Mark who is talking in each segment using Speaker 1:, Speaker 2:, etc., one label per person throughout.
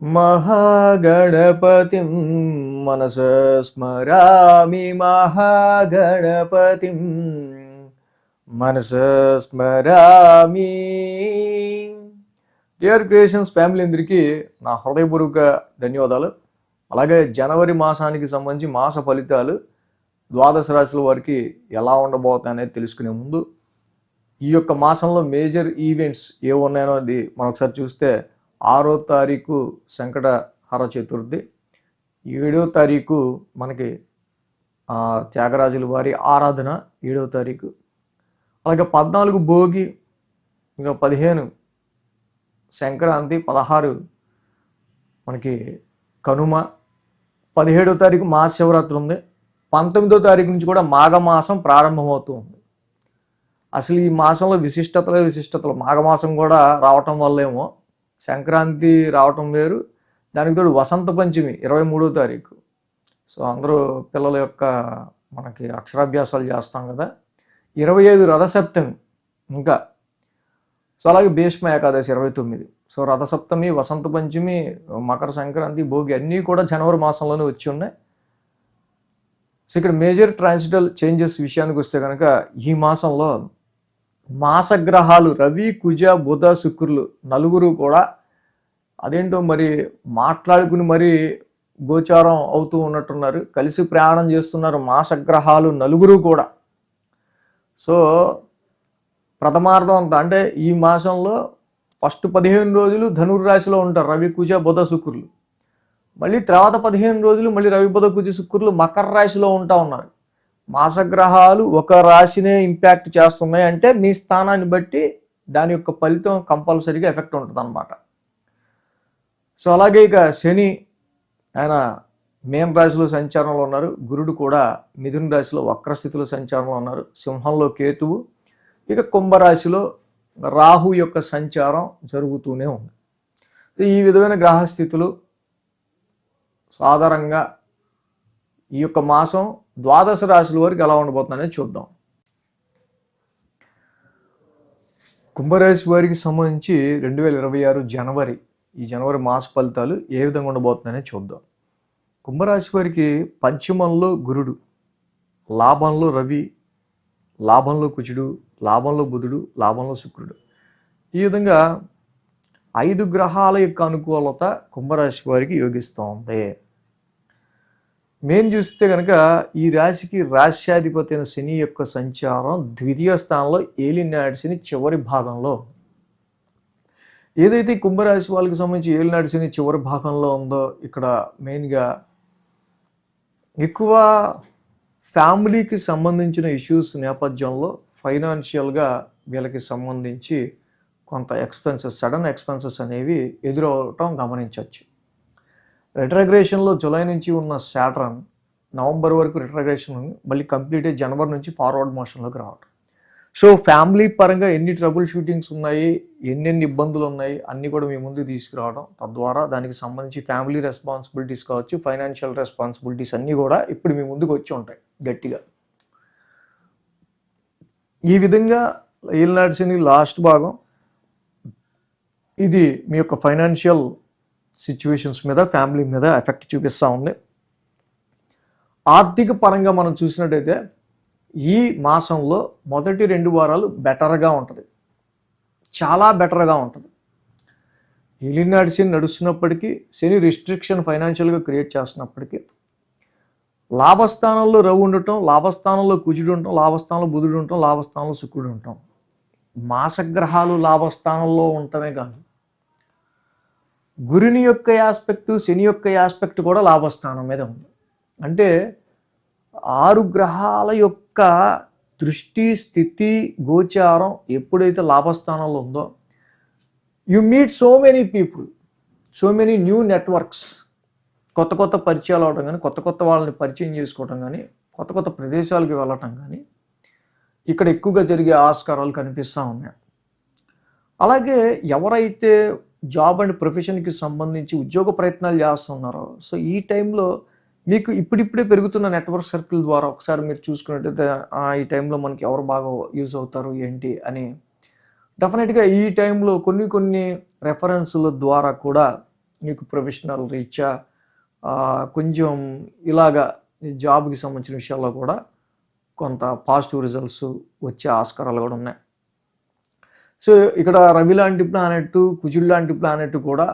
Speaker 1: మహాగణపతిం మనసా స్మరామి మహాగణపతిం మనసా స్మరామి. Dear creations family అందరికీ నా హృదయపూర్వక ధన్యవాదాలు. అలాగే జనవరి మాసానికి సంబంధించి మాస ఫలితాలు ద్వాదశ రాశుల వారికి ఎలా ఉండబోతాయి అనేది తెలుసుకునే ముందు ఈ యొక్క మాసంలో మేజర్ ఈవెంట్స్ ఏమున్నాయో అది మనం ఒకసారి చూస్తే 6వ తారీఖు సంకటహర చతుర్థి, 7వ తారీఖు మనకి త్యాగరాజుల వారి ఆరాధన 7వ తారీఖు, అలాగే 14 భోగి, ఇంకా 15 సంక్రాంతి, 16 మనకి కనుమ, 17వ తారీఖు మహాశివరాత్రి ఉంది, 19వ తారీఖు నుంచి కూడా మాఘమాసం ప్రారంభమవుతూ ఉంది. అసలు ఈ మాసంలో విశిష్టతలు మాఘమాసం కూడా రావటం వల్లేమో సంక్రాంతి రావటం వేరు, దానికి తోడు వసంత పంచమి 23వ తారీఖు. సో అందరూ పిల్లల యొక్క మనకి అక్షరాభ్యాసాలు చేస్తాం కదా. 25 రథసప్తమి, ఇంకా సో అలాగే భీష్మ ఏకాదశి 29. సో రథసప్తమి, వసంత పంచమి, మకర సంక్రాంతి, భోగి అన్నీ కూడా జనవరి మాసంలోనే వచ్చి ఉన్నాయి. సో ఇక్కడ మేజర్ ట్రాన్సిటల్ చేంజెస్ విషయానికి వస్తే కనుక ఈ మాసంలో మాసగ్రహాలు రవి, కుజ, బుధ, శుక్రులు నలుగురు కూడా అదేంటో మరి మాట్లాడుకుని మరి గోచారం అవుతూ ఉన్నట్టున్నారు, కలిసి ప్రయాణం చేస్తున్నారు మాసగ్రహాలు నలుగురు కూడా. సో ప్రథమార్థం అంతా అంటే ఈ మాసంలో ఫస్ట్ 15 రోజులు ధనుర్రాశిలో ఉంటారు రవి, కుజ, బుధ, శుక్రులు. మళ్ళీ తర్వాత 15 రోజులు మళ్ళీ రవి, బుధ, కుజ, శుక్రులు మకర రాశిలో ఉంటా ఉన్నారు. మాసగ్రహాలు ఒక రాశినే ఇంపాక్ట్ చేస్తున్నాయి అంటే మీ స్థానాన్ని బట్టి దాని యొక్క ఫలితం కంపల్సరీగా ఎఫెక్ట్ ఉంటుంది అన్నమాట. సో అలాగే ఇక శని ఆయన మేన రాశిలో సంచారంలో ఉన్నారు, గురుడు కూడా మిథున రాశిలో వక్రస్థితిలో సంచారంలో ఉన్నారు, సింహంలో కేతువు, ఇక కుంభరాశిలో రాహు యొక్క సంచారం జరుగుతూనే ఉంది. ఈ విధమైన గ్రహస్థితులు సాధారణంగా ఈ యొక్క మాసం ద్వాదశ రాశుల వరకు ఎలా ఉండబోతుందనేది చూద్దాం. కుంభరాశి వారికి సంబంధించి 2026 జనవరి, ఈ జనవరి మాస ఫలితాలు ఏ విధంగా ఉండబోతుందనేది చూద్దాం. కుంభరాశి వారికి పంచమంలో గురుడు, లాభంలో రవి, లాభంలో కుజుడు, లాభంలో బుధుడు, లాభంలో శుక్రుడు. ఈ విధంగా 5 గ్రహాల యొక్క అనుకూలత కుంభరాశి వారికి యోగిస్తోంది. మెయిన్ చూస్తే కనుక ఈ రాశికి రాశ్యాధిపతి అయిన శని యొక్క సంచారం ద్వితీయ స్థానంలో ఏలినాటి శని చివరి భాగంలో. ఏదైతే కుంభరాశి వాళ్ళకి సంబంధించి ఏలినాటి శని చివరి భాగంలో ఉందో ఇక్కడ మెయిన్గా ఎక్కువ ఫ్యామిలీకి సంబంధించిన ఇష్యూస్ నేపథ్యంలో ఫైనాన్షియల్గా వీళ్ళకి సంబంధించి కొంత సడన్ ఎక్స్పెన్సెస్ అనేవి ఎదురవటం గమనించవచ్చు. రిట్రగ్రేషన్లో జూలై నుంచి ఉన్న శాటర్న్ నవంబర్ వరకు రిట్రగ్రేషన్ మళ్ళీ కంప్లీట్ అయ్యి జనవరి నుంచి ఫార్వర్డ్ మోషన్లోకి రావటం. సో ఫ్యామిలీ పరంగా ఎన్ని ట్రబుల్ షూటింగ్స్ ఉన్నాయి, ఎన్నెన్ని ఇబ్బందులు ఉన్నాయి అన్నీ కూడా మీ ముందు తీసుకురావడం, తద్వారా దానికి సంబంధించి ఫ్యామిలీ రెస్పాన్సిబిలిటీస్ కావచ్చు, ఫైనాన్షియల్ రెస్పాన్సిబిలిటీస్ అన్నీ కూడా ఇప్పుడు మీ ముందుకు వచ్చి ఉంటాయి గట్టిగా. ఈ విధంగా ఏలినాటి శని లాస్ట్ భాగం ఇది మీ యొక్క ఫైనాన్షియల్ సిచ్యువేషన్స్ మీద, ఫ్యామిలీ మీద ఎఫెక్ట్ చూపిస్తూ ఉంది. ఆర్థిక పరంగా మనం చూసినట్టయితే ఈ మాసంలో మొదటి 2 వారాలు బెటర్గా ఉంటుంది, చాలా బెటర్గా ఉంటుంది. ఏలినాటి శని నడుస్తున్నప్పటికీ, శని రిస్ట్రిక్షన్ ఫైనాన్షియల్గా క్రియేట్ చేస్తున్నప్పటికీ, లాభస్థానంలో రవి ఉండటం, లాభస్థానంలో కుజుడు ఉండటం, లాభస్థానంలో బుధుడు ఉండటం, లాభస్థానంలో శుక్రుడు ఉండటం, మాసగ్రహాలు లాభస్థానంలో ఉండటమే కాదు, గురుని యొక్క యాస్పెక్టు, శని యొక్క యాస్పెక్ట్ కూడా లాభస్థానం మీద ఉంది. అంటే 6 గ్రహాల యొక్క దృష్టి, స్థితి, గోచారం ఎప్పుడైతే లాభస్థానంలో ఉందో you meet so many people, so many new networks, కొత్త పరిచయాలు అవడం కానీ, కొత్త వాళ్ళని పరిచయం చేసుకోవడం కానీ, కొత్త ప్రదేశాలకు వెళ్ళటం కానీ ఇక్కడ ఎక్కువగా జరిగే ఆస్కారాలు కనిపిస్తూ ఉన్నాయి. అలాగే ఎవరైతే జాబ్ అండ్ ప్రొఫెషన్కి సంబంధించి ఉద్యోగ ప్రయత్నాలు చేస్తున్నారో, సో ఈ టైంలో మీకు ఇప్పుడిప్పుడే పెరుగుతున్న నెట్వర్క్ సర్కిల్ ద్వారా ఒకసారి మీరు చూసుకున్నట్టయితే ఈ టైంలో మనకి ఎవరు బాగా యూజ్ అవుతారు ఏంటి అని డెఫినెట్గా ఈ టైంలో కొన్ని రెఫరెన్సుల ద్వారా కూడా మీకు ప్రొఫెషనల్ రీత్యా కొంచెం ఇలాగా జాబ్కి సంబంధించిన విషయాల్లో కూడా కొంత పాజిటివ్ రిజల్ట్స్ వచ్చే ఆస్కారాలు కూడా ఉన్నాయి. సో ఇక్కడ రవి లాంటి ప్లానెట్, కుజుడు లాంటి ప్లానెట్ కూడా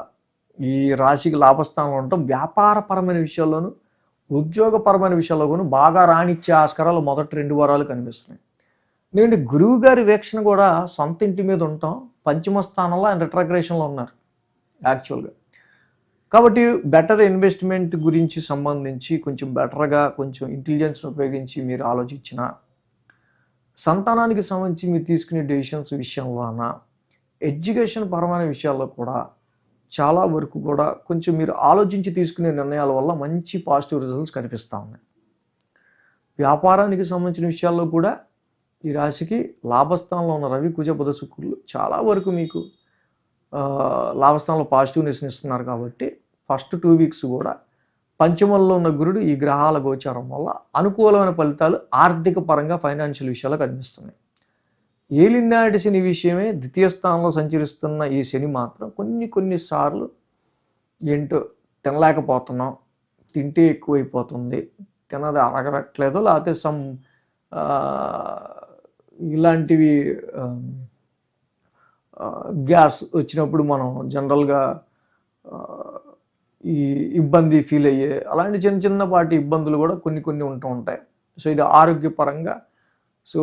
Speaker 1: ఈ రాశికి లాభస్థానంలో ఉండటం వ్యాపారపరమైన విషయాల్లోనూ ఉద్యోగపరమైన విషయాల్లో కూడా బాగా రాణించే ఆస్కారాలు మొదటి 2 వారాలు కనిపిస్తున్నాయి. ఎందుకంటే గురువు గారి వీక్షణ కూడా సొంత ఇంటి మీద ఉంటాం, పంచమ స్థానంలో ఆయన రిట్రగ్రేషన్లో ఉన్నారు యాక్చువల్గా. కాబట్టి బెటర్ ఇన్వెస్ట్మెంట్ గురించి సంబంధించి కొంచెం బెటర్గా కొంచెం ఇంటెలిజెన్స్ని ఉపయోగించి మీరు ఆలోచించిన, సంతానానికి సంబంధించి మీరు తీసుకునే డెసిషన్స్ విషయంలోన, ఎడ్యుకేషన్ పరమైన విషయాల్లో కూడా చాలా వరకు కూడా కొంచెం మీరు ఆలోచించి తీసుకునే నిర్ణయాల వల్ల మంచి పాజిటివ్ రిజల్ట్స్ కనిపిస్తూ ఉన్నాయి. వ్యాపారానికి సంబంధించిన విషయాల్లో కూడా ఈ రాశికి లాభస్థానంలో ఉన్న రవి, కుజ, బుధ, శుక్రులు చాలా వరకు మీకు లాభస్థానంలో పాజిటివ్నెస్ని ఇస్తున్నారు. కాబట్టి ఫస్ట్ 2 వీక్స్ కూడా పంచమంలో ఉన్న గురుడు ఈ గ్రహాల గోచారం వల్ల అనుకూలమైన ఫలితాలు ఆర్థిక పరంగా ఫైనాన్షియల్ విషయాలు కనిపిస్తున్నాయి. ఏలినాటి శని విషయమే ద్వితీయ స్థానంలో సంచరిస్తున్న ఈ శని మాత్రం కొన్నిసార్లు ఏంటో తినలేకపోతున్నాం, తింటే ఎక్కువైపోతుంది, తినది అరగట్లేదో లేకపోతే ఇలాంటివి గ్యాస్ వచ్చినప్పుడు మనం జనరల్గా ఈ ఇబ్బంది ఫీల్ అయ్యే అలాంటి చిన్నపాటి ఇబ్బందులు కూడా కొన్ని ఉంటూ ఉంటాయి. సో ఇది ఆరోగ్యపరంగా సో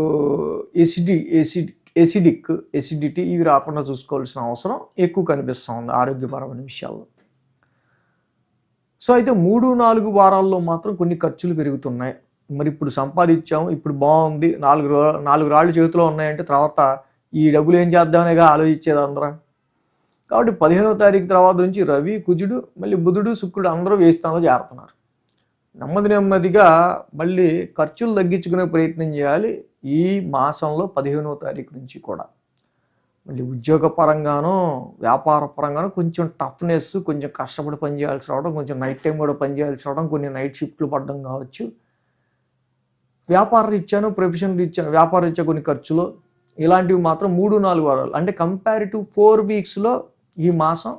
Speaker 1: ఎసిడిటీ ఇవి రాకుండా చూసుకోవాల్సిన అవసరం ఎక్కువ కనిపిస్తూ ఉంది ఆరోగ్యపరమైన విషయాల్లో. సో అయితే 3-4 వారాల్లో మాత్రం కొన్ని ఖర్చులు పెరుగుతున్నాయి. మరి ఇప్పుడు సంపాదించాము, ఇప్పుడు బాగుంది, 4 రాళ్ళు చేతిలో ఉన్నాయంటే తర్వాత ఈ డబ్బులు ఏం చేద్దామనేగా ఆలోచించేది అందరూ. కాబట్టి 15వ తారీఖు తర్వాత నుంచి రవి, కుజుడు, మళ్ళీ బుధుడు, శుక్రుడు అందరూ వ్యయ స్థానంలో చేరుతున్నారు. నెమ్మదిగా మళ్ళీ ఖర్చులు తగ్గించుకునే ప్రయత్నం చేయాలి ఈ మాసంలో 15వ తారీఖు నుంచి కూడా. మళ్ళీ ఉద్యోగపరంగానో వ్యాపార పరంగానో కొంచెం టఫ్నెస్, కొంచెం కష్టపడి పనిచేయాల్సి రావడం, కొంచెం నైట్ టైం కూడా పనిచేయాల్సి రావడం, కొన్ని నైట్ షిఫ్ట్లు పడడం కావచ్చు. వ్యాపార రీత్యాను, ప్రొఫెషన్ రీత్యా, వ్యాపార రీత్యా కొన్ని ఖర్చులు ఇలాంటివి మాత్రం 3-4 వారాలు అంటే కంపారిటివ్ 4 వీక్స్లో ఈ మాసం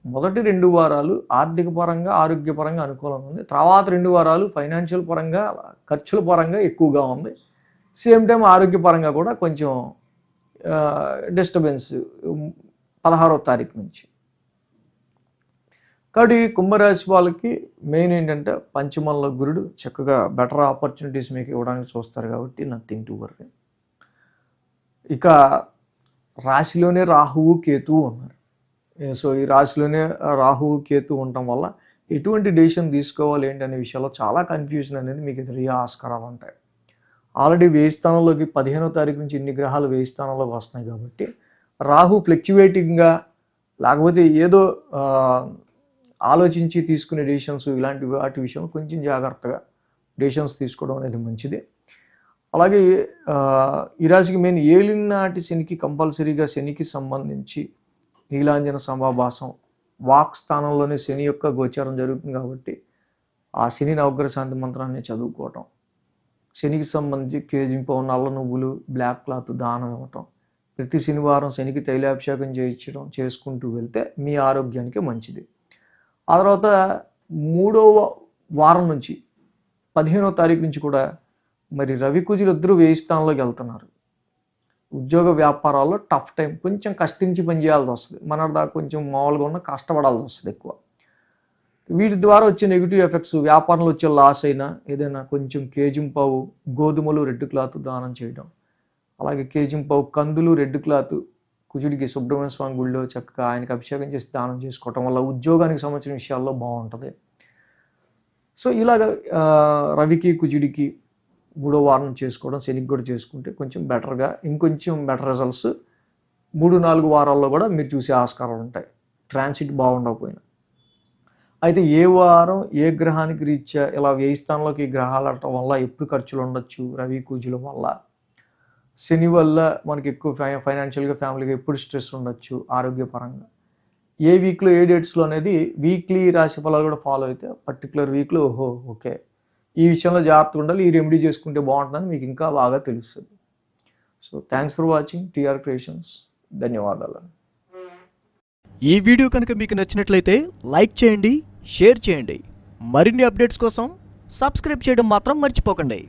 Speaker 1: మొదటి 2 వారాలు ఆర్థిక పరంగా, ఆరోగ్యపరంగా అనుకూలంగా ఉంది. తర్వాత 2 వారాలు ఫైనాన్షియల్ పరంగా, ఖర్చుల పరంగా ఎక్కువగా ఉంది. సేమ్ టైం ఆరోగ్యపరంగా కూడా కొంచెం డిస్టర్బెన్స్ 16వ తారీఖు నుంచి. కాబట్టి కుంభరాశి వాళ్ళకి మెయిన్ ఏంటంటే పంచమంలో గురుడు చక్కగా బెటర్ ఆపర్చునిటీస్ మీకు ఇవ్వడానికి చూస్తారు కాబట్టి నథింగ్ టు వర్రీ. ఇక రాశిలోనే రాహువు, కేతువు ఉన్నారు. సో ఈ రాశిలోనే రాహువు, కేతు ఉండటం వల్ల ఎటువంటి డెసిషన్ తీసుకోవాలి ఏంటి అనే విషయాల్లో చాలా కన్ఫ్యూజన్ అనేది మీకు ఎదురయ్యే ఆస్కారాలు ఉంటాయి. ఆల్రెడీ వ్యయ స్థానంలోకి 15వ తారీఖు నుంచి ఇన్ని గ్రహాలు వ్యయ స్థానంలోకి వస్తున్నాయి కాబట్టి రాహు ఫ్లక్చువేటింగ్గా లేకపోతే ఏదో ఆలోచించి తీసుకునే డెసిషన్స్ ఇలాంటి వాటి విషయంలో కొంచెం జాగ్రత్తగా డెసిషన్స్ తీసుకోవడం అనేది మంచిది. అలాగే ఈ రాశికి మెయిన్ ఏలినాటి శనికి కంపల్సరీగా శనికి సంబంధించి నీలాంజన సమాభాసం వాక్ స్థానంలోనే శని యొక్క గోచారం జరుగుతుంది కాబట్టి ఆ శని నవగ్రహ శాంతి మంత్రాన్ని చదువుకోవటం, శనికి సంబంధించి కేజింపవు, నల్ల నువ్వులు, బ్లాక్ క్లాత్ దానం ఇవ్వటం, ప్రతి శనివారం శనికి తైలాభిషేకం చేసుకుంటూ వెళ్తే మీ ఆరోగ్యానికి మంచిది. ఆ తర్వాత 3వ వారం నుంచి 15వ తారీఖు నుంచి కూడా మరి రవి, కుజులు ఇద్దరు వ్యయ స్థానంలోకి వెళ్తున్నారు. ఉద్యోగ వ్యాపారాల్లో టఫ్ టైం, కొంచెం కష్టించి పని చేయాల్సి వస్తుంది. మన దాకా కొంచెం మామూలుగా ఉన్న కష్టపడాల్సి వస్తుంది ఎక్కువ. వీటి ద్వారా వచ్చే నెగిటివ్ ఎఫెక్ట్స్, వ్యాపారంలో వచ్చే లాస్ అయినా ఏదైనా కొంచెం కేజింపావు, గోధుమలు, రెడ్ క్లాత్ దానం చేయడం, అలాగే కేజింపావు, కందులు, రెడ్ క్లాత్ కుజుడికి సుబ్రహ్మణ్య స్వామి గుడిలో చక్కగా ఆయనకి అభిషేకం చేసి దానం చేసుకోవటం వల్ల ఉద్యోగానికి సంబంధించిన విషయాల్లో బాగుంటుంది. సో ఇలాగ రవికి, కుజుడికి 3వ వారం చేసుకోవడం, శనికి కూడా చేసుకుంటే కొంచెం బెటర్గా ఇంకొంచెం బెటర్ రిజల్ట్స్ 3-4 వారాల్లో కూడా మీరు చూసే ఆస్కారాలు ఉంటాయి ట్రాన్సిట్ బాగుండకపోయినా. అయితే ఏ వారం ఏ గ్రహానికి రీత్యా ఇలా వ్యయ స్థానంలోకి గ్రహాలు ఆడటం వల్ల ఎప్పుడు ఖర్చులు ఉండొచ్చు, రవి కుజుల వల్ల, శని వల్ల మనకి ఎక్కువ ఫైనాన్షియల్గా, ఫ్యామిలీగా ఎప్పుడు స్ట్రెస్ ఉండొచ్చు ఆరోగ్యపరంగా, ఏ వీక్లో ఏ డేట్స్లో అనేది వీక్లీ రాశి ఫలాలు కూడా ఫాలో అయితే పర్టికులర్ వీక్లో ఓకే ఈ విషయంలో జాగ్రత్తగా ఉండాలి, ఈ రెమెడీ చేసుకుంటే బాగుంటుందని మీకు ఇంకా బాగా తెలుస్తుంది. So thanks for watching TR creations. ధన్యవాదాలు.
Speaker 2: ఈ వీడియో కనుక మీకు నచ్చినట్లయితే లైక్ చేయండి, షేర్ చేయండి. మరిన్ని అప్డేట్స్ కోసం సబ్స్క్రైబ్ చేయడం మాత్రం మర్చిపోకండి.